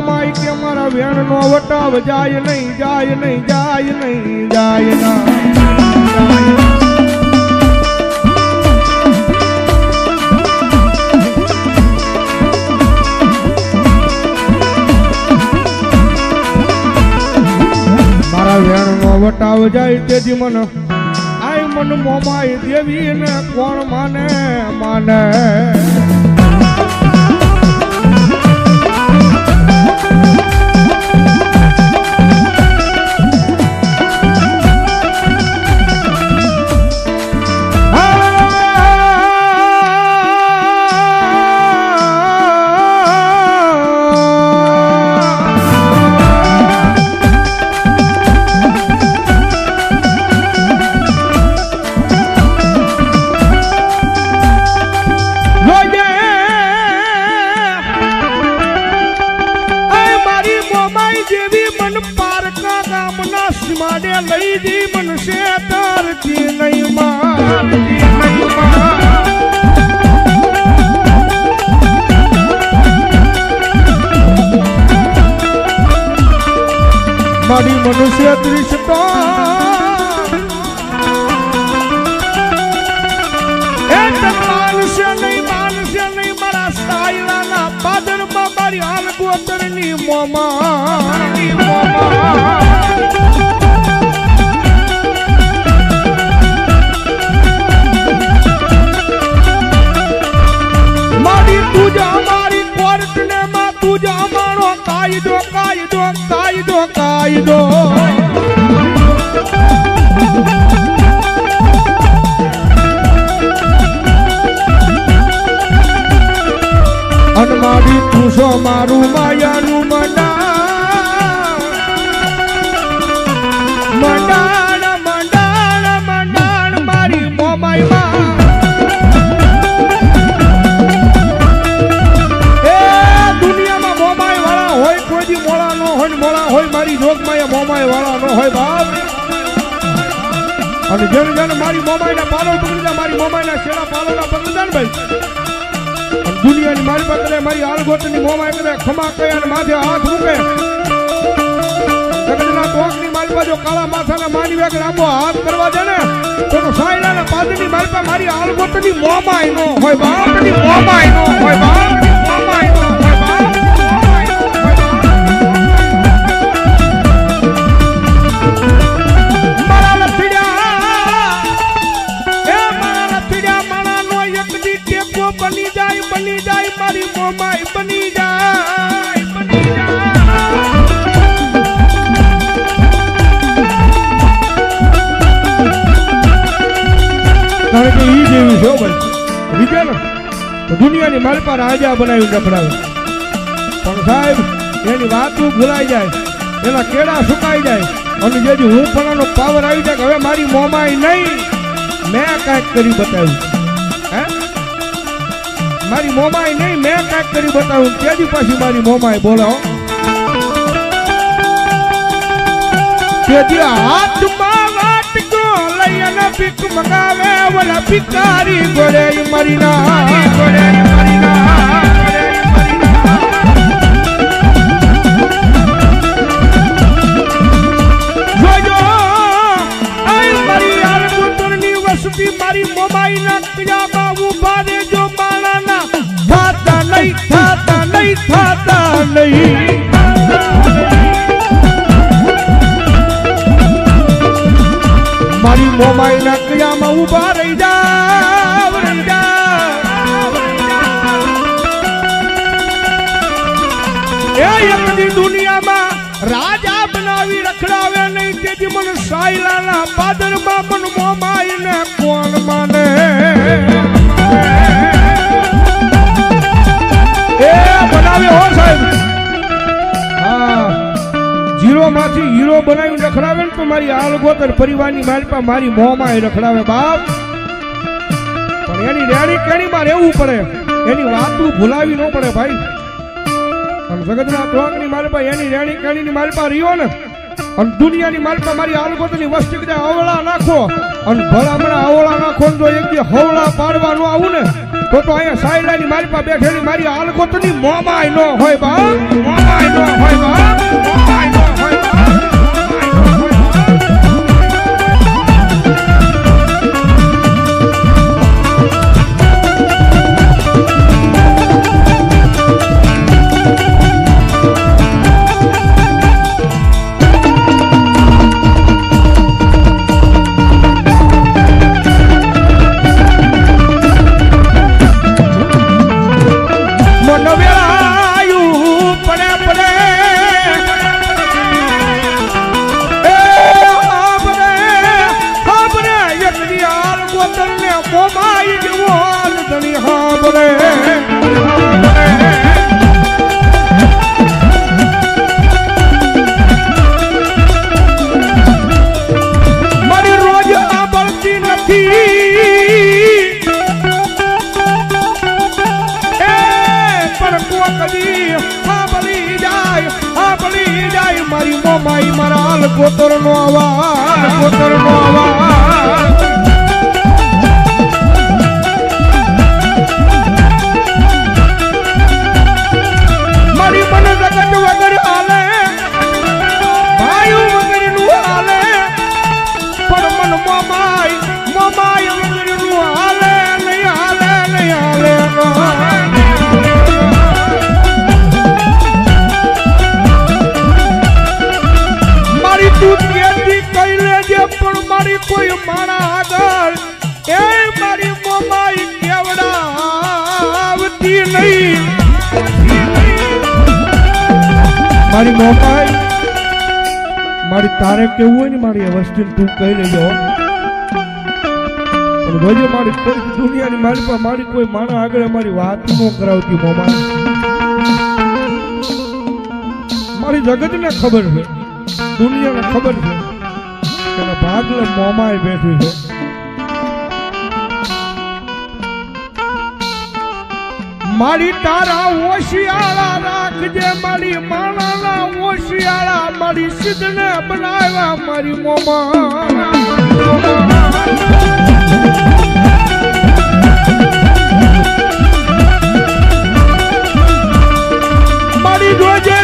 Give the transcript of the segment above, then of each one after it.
મોમાઈ કે મારા વેણ નો વટાવ જાય નહીં જાય નહીં જાય નહીં જાય ના મારા વેણ નો વટાવ જાય તેથી મન આય મન મોમાઈ દેવી ને કોણ માને માને લઈ દી મનસે તારતી નહીં મારતી નહીં મારી મનુષ્ય દૃષ્ટો માનશે નહીં મારા સાયલાના પાદરમાં મારી હાલ ગોતરની મોમા કાયદો અનમાડી તુસો મારું માયાનું મંડાણ મારી મોમાઈ માં હોય મારી જોગમાં મોમાઈ વાળા નો હોય બાપ અને જેને જેને મારી મોમાઈ ના પાલો પકડી મારી મોમાઈ ના શેરા પાલો ના પકડી ભાઈ દુનિયાની મારી પાસે મારી આલગોતની મોમાઈ કરે ખમા કહે અને માથે હાથ મૂકે જગતના ટોકની મારી પાસે કાળા માથાના માની વેગ લાંબો હાથ કરવા દે ને તો સાયલાના પાદની મારી પાસે મારી આલગોતની મોમાઈ નો હોય બાપની મોમાઈ નો હોય બાપની મોમાઈ નો હોય બાપ બની જાય મારી મોમાઈ બની જાય કારણ કે ઈ જેવી છે ભાઈ રીતે ને દુનિયાની મારી પર રાજા બનાવી ડફડાવે પણ સાહેબ એની વાતું ભૂલાઈ જાય એના કેળા સુકાઈ જાય અને જેથી હું પણ પાવર આવી જાય હવે મારી મોમાઈ નહીં મેં કાંઈક કરી બતાવ્યું મારી મોમાઈ નહીં મેં કાંઈક કરી બતાવું ત્યાંથી પાછી મારી મોમાઈ બોલો તેથી હાથમાં વાટકો લઈ અને ભીખ મગાવે ઓલા ભિખારી ગોળે મરી ના જોજો મારી આલગોતરની વસતી મારી મોમાઈ ના કયામાં ઉભા રહેજો થતા નહીં મારી મોમાઈ ના કયામાં ઉભા રહી જાવ એ એકની દુનિયામાં રાજા બનાવી રખડાવે નહીં તેથી મને સાયલાના પાદરમાં મન મોમાઈ ને કોણ માને બનાવે હો સાહેબ હા જીરો માંથી હીરો બનાવી રખડાવે ને તો મારી આલગોતર પરિવારની માલપા મારી મોમાઈ રખડાવે બાપ પણ એની રેણી કેણીમાં રહેવું પડે એની વાતું ભૂલાવી ન પડે ભાઈ અને જગતના ટોકની માલપા એની રેણી કેણીની માલપા રહ્યો ને અને દુનિયાની માલપા મારી આલગોતરની વસ્તી કદાચ અવળા નાખો અને ભલામણા અવળા નાખો જો એક જે હવળા પાડવાનું આવું ને તો અહીંયા સાયલાની મારી પાસે બેઠેલી મારી આલગોતની મોમાય નો હોય બાપ, મોમાય નો હોય બાપ, મોમાય નો હોય બાપ. મારી મોમાઈ મારા કોતરનો આવાજ, કોતરનો આવાજ. મારી મન જગત વગર હાલે, ભાઈ વગર નું હાલે, પણ મન મોમાઈ મોમાઈ વગર નું હાલે નહીં, હાલે નહીં, હાલે. તું કેદી કહી લેજે પણ મારી કોઈ માણા આગળ એ મારી મોમાઈ કેવડાવતી નહીં. મારી મોમાઈ મારી તારે કેવું હોય ને મારી વસ્તુ તું કહી લેજો, પણ રોજે મારી કોઈ દુનિયાની મારી પાસે મારી કોઈ માણા આગળ મારી વાત ન કરાવતી. મોમાઈ મારી જગતને ખબર છે, દુનિયાને ખબર છે કે ભાગલે મોમાય બેઠી છે. મારી તારા ઓશિયાળા રાખજે, મારી માણાના ઓશિયાળા, મારી સિદ્ધને બનાવ્યા મારી મોમા. મારી જોજે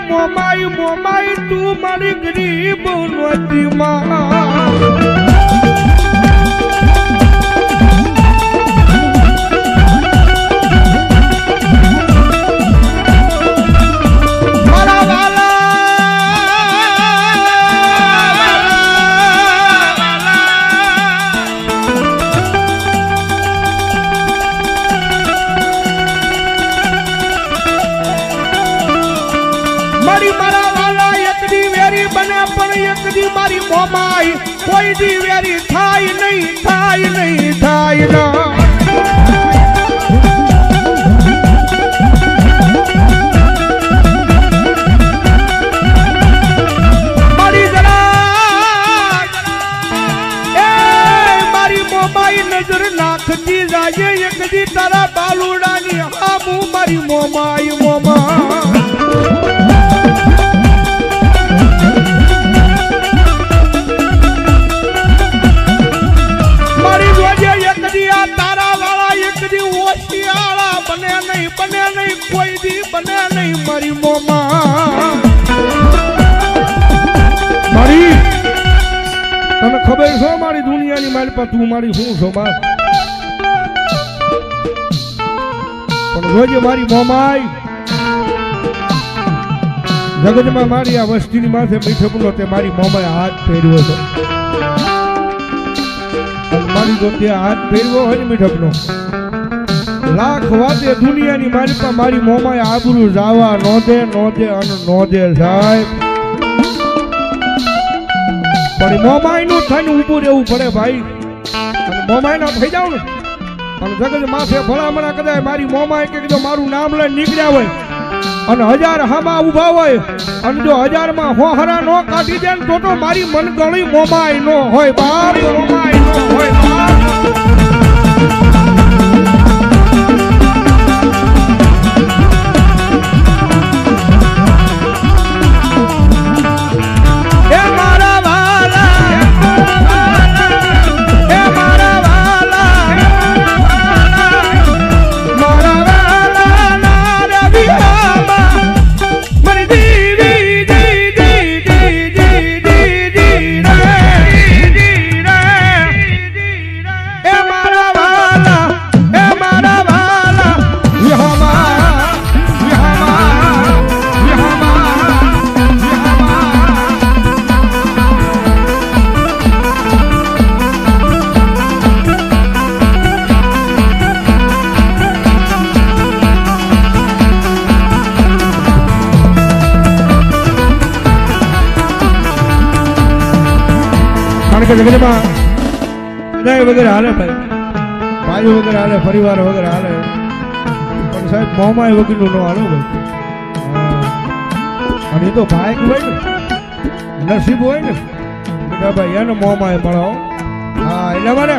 મોમાઈ મોમાઈ તું મારી ગરીબ નોતી માં. મારી મોમાઈ કોઈ દી વેરી થાય નહીં, થાય નહીં, થાય ના. મારી જરા એ મારી મોમાઈ નજર નાખતી જાય એક દી તારા બાલુડાની હામું મારી મોમાઈ મોમા. કોઈ દી બને નહીં મારી મોમા. મારી તને ખબર છો મારી દુનિયાની મારી પાસે તું મારી શું છો બા, પણ રોજે મારી મોમાઈ જગતમાં મારી આ વસ્તીની માથે મીઠપનો તે મારી મોમાએ હાથ ફેરવ્યો છે. મારી જો તે હાથ ફેરવ્યો હોય ને મીઠપનો લાખ વાતે દુનિયાની મારી પાસે મારી મોમાએ આબરૂ જાવા નોંધે નોંધે અને નોંધે સાહેબ. પણ મોમાઈ નું થઈને ઊભું રહેવું પડે ભાઈ, અને મોમાઈ ના થઈ જાવ ને અને જગત માથે ભલામણા કદાચ મારી મોમાએ કે જો મારું નામ લઈને નીકળ્યા હોય અને 1000 હામાં ઊભા હોય અને જો 1000 માં હોહરા નો કાઢી દે ને તો મારી મનગળી મોમાય નો હોય બાપ, મોમાય નો હોય બાપ. એ મારા વાલા, એ મારા વાલા, મારા વાલા ના રવિયામાં મારી દીવી દી દી દી દી દી દી રે. એ મારા વાલા, એ મારા વાલા યહામાં યહામાં યહામાં કારણ કે જગતમાં વિદાય વગેરે હાલે ભાઈ, ભાઈઓ વગેરે હાલે, પરિવાર વગેરે હાલે, પણ સાહેબ મોમાય વગેરેનું ન હાલો ભાઈ. અને એ તો ભાઈ હોય ને, નસીબ હોય ને બેટા ભાઈ, એને મોમાય મળો. હા એટલે મારે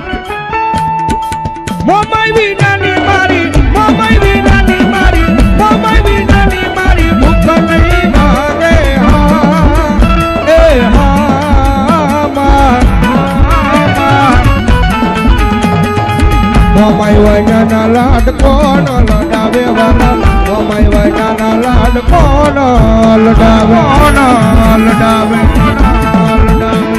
મોમાય વિનાની મારી, મોમાય વિનાની મારી, મોમાય વિનાની મારી ભૂખ નહીં મારે. હા એ હા માં મોમાય વૈના લાડ કોણ લડાવે વાલા, મોમાય વૈના લાડ કોણ લડાવે, કોણ લડાવે, લડાવે.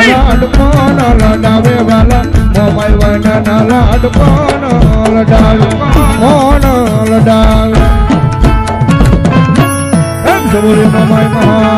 લાડ કોણ લડાવે વાલા, મોમાય વૈના લાડ કોણ લડાવે, કોણ લડાવે. એમ સબુરે મોમાય મહા